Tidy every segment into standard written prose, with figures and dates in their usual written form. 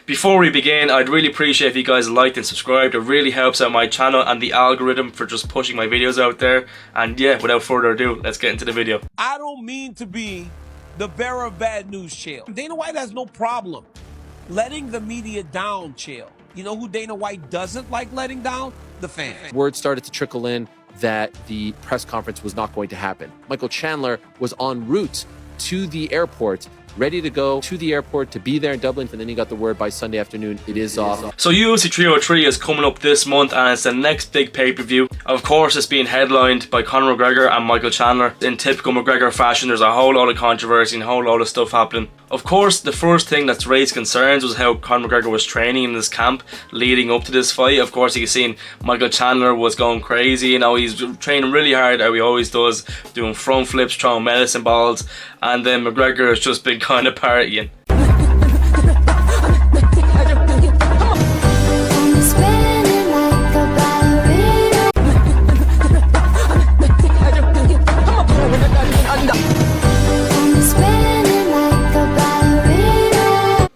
Before we begin, I'd really appreciate if you guys liked and subscribed. It really helps out my channel and the algorithm for just pushing my videos out there. And yeah, without further ado, let's get into the video. I don't mean to be the bearer of bad news, Chael. Dana White has no problem letting the media down, Chael. You know who Dana White doesn't like letting down? The fans. Word started to trickle in that the press conference was not going to happen. Michael Chandler was en route to the airport, ready to go to the airport to be there in Dublin, and then he got the word by Sunday afternoon it is off. So UFC 303 is coming up this month and it's the next big pay-per-view. Of course, it's being headlined by Conor McGregor and Michael Chandler. In typical McGregor fashion, there's a whole lot of controversy and a whole lot of stuff happening. Of course, the first thing that's raised concerns was how Conor McGregor was training in his camp leading up to this fight. Of course, you can see Michael Chandler was going crazy. You know, he's training really hard, how he always does, doing front flips, throwing medicine balls, and then McGregor has just been kind of partying.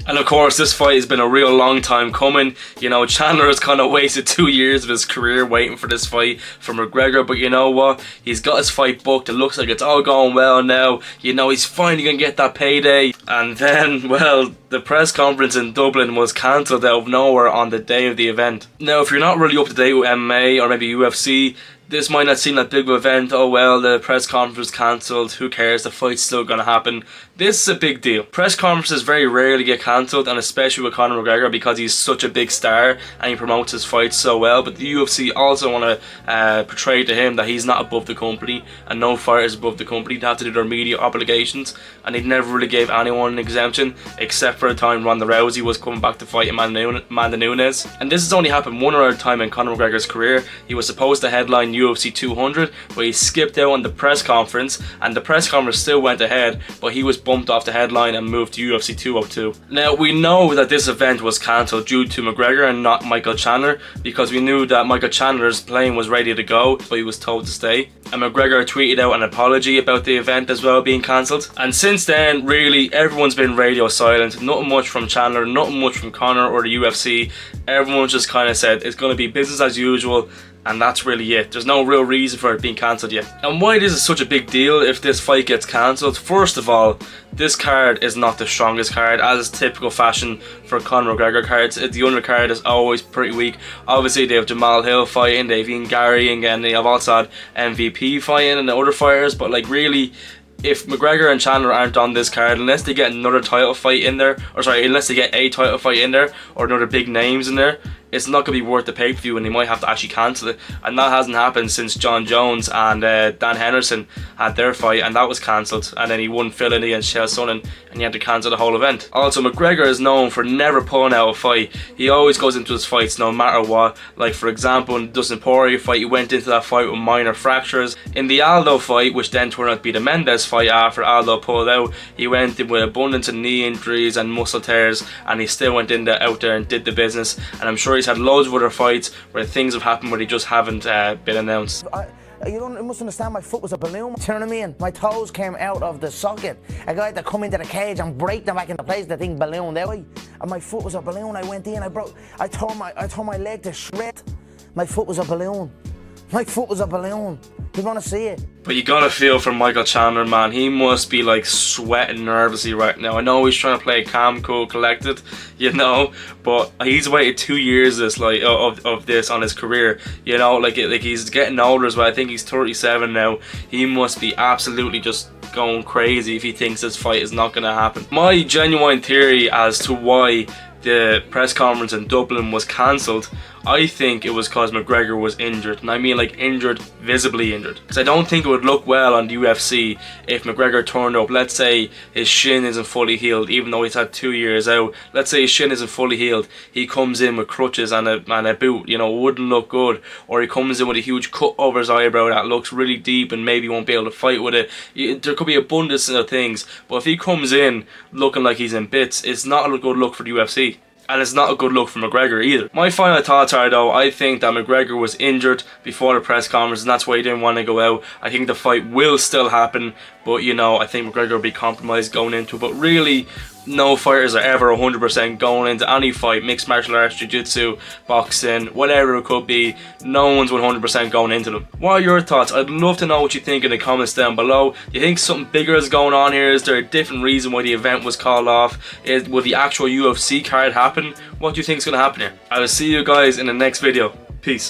And of course, this fight has been a real long time coming. You know, Chandler has kind of wasted 2 years of his career waiting for this fight from McGregor. But you know what? He's got his fight booked. It looks like it's all going well now. You know, he's finally going to get that payday. And then, well, the press conference in Dublin was cancelled out of nowhere on the day of the event. Now, if you're not really up to date with MMA or maybe UFC, this might not seem like big of an event. Oh well, the press conference was cancelled, who cares, the fight's still going to happen. This is a big deal. Press conferences very rarely get cancelled, and especially with Conor McGregor because he's such a big star and he promotes his fights so well. But the UFC also want to portray to him that he's not above the company and no fighter is above the company. They have to do their media obligations, and they never really gave anyone an exemption except for the time Ronda Rousey was coming back to fight Amanda Nunes. And this has only happened one other time in Conor McGregor's career. He was supposed to headline UFC 200, but he skipped out on the press conference, and the press conference still went ahead, but he was bumped off the headline and moved to UFC 202. Now, we know that this event was cancelled due to McGregor and not Michael Chandler, because we knew that Michael Chandler's plane was ready to go, but he was told to stay. And McGregor tweeted out an apology about the event as well being cancelled. And since then, really, everyone's been radio silent. Nothing much from Chandler, nothing much from Conor or the UFC. Everyone just kind of said it's going to be business as usual. And that's really it. There's no real reason for it being cancelled yet. And why this is such a big deal if this fight gets cancelled? First of all, this card is not the strongest card, as is typical fashion for Conor McGregor cards. The undercard is always pretty weak. Obviously, they have Jamal Hill fighting, they have Ian Gary, and they have also had MVP fighting and the other fighters. But like, really, if McGregor and Chandler aren't on this card, unless they get another title fight in there, or sorry, unless they get a title fight in there or another big names in there, it's not going to be worth the pay-per-view, and they might have to actually cancel it. And that hasn't happened since John Jones and Dan Henderson had their fight, and that was cancelled. And then he won Phil against Chael Sonnen, and he had to cancel the whole event. Also, McGregor is known for never pulling out a fight. He always goes into his fights no matter what. Like, for example, in the Dustin Poirier fight, he went into that fight with minor fractures. In the Aldo fight, which then turned out to be the Mendes fight after Aldo pulled out, he went in with abundance of knee injuries and muscle tears, and he still went in there, out there and did the business. And I'm sure he's had loads of other fights where things have happened where they just haven't been announced. You must understand, my foot was a balloon. Do you know what I mean? My toes came out of the socket. A guy had to come into the cage and break them back into place. The thing ballooned out, and my foot was a balloon. I went in, I tore my leg to shred. My foot was a balloon. My foot was a balloon. You want to see it? But you gotta feel for Michael Chandler, man. He must be like sweating nervously right now. I know he's trying to play calm, cool, collected, you know, but he's waited 2 years of this on his career. You know, like he's getting older as well. I think he's 37 now. He must be absolutely just going crazy if he thinks this fight is not gonna happen. My genuine theory as to why the press conference in Dublin was cancelled, I think it was because McGregor was injured, and I mean like injured, visibly injured. Because I don't think it would look well on the UFC if McGregor turned up. Let's say his shin isn't fully healed, even though he's had 2 years out. Let's say his shin isn't fully healed. He comes in with crutches and a boot, you know, it wouldn't look good. Or he comes in with a huge cut over his eyebrow that looks really deep and maybe won't be able to fight with it. There could be abundance of things, but if he comes in looking like he's in bits, it's not a good look for the UFC. And it's not a good look for McGregor either. My final thoughts are, though, I think that McGregor was injured before the press conference, and that's why he didn't want to go out. I think the fight will still happen, but, you know, I think McGregor will be compromised going into it. But really, no fighters are ever 100% going into any fight, mixed martial arts, jiu-jitsu, boxing, whatever it could be. No one's 100% going into them. What are your thoughts? I'd love to know what you think in the comments down below. Do you think something bigger is going on here? Is there a different reason why the event was called off? Will the actual UFC card happen? What do you think is going to happen here? I will see you guys in the next video. Peace.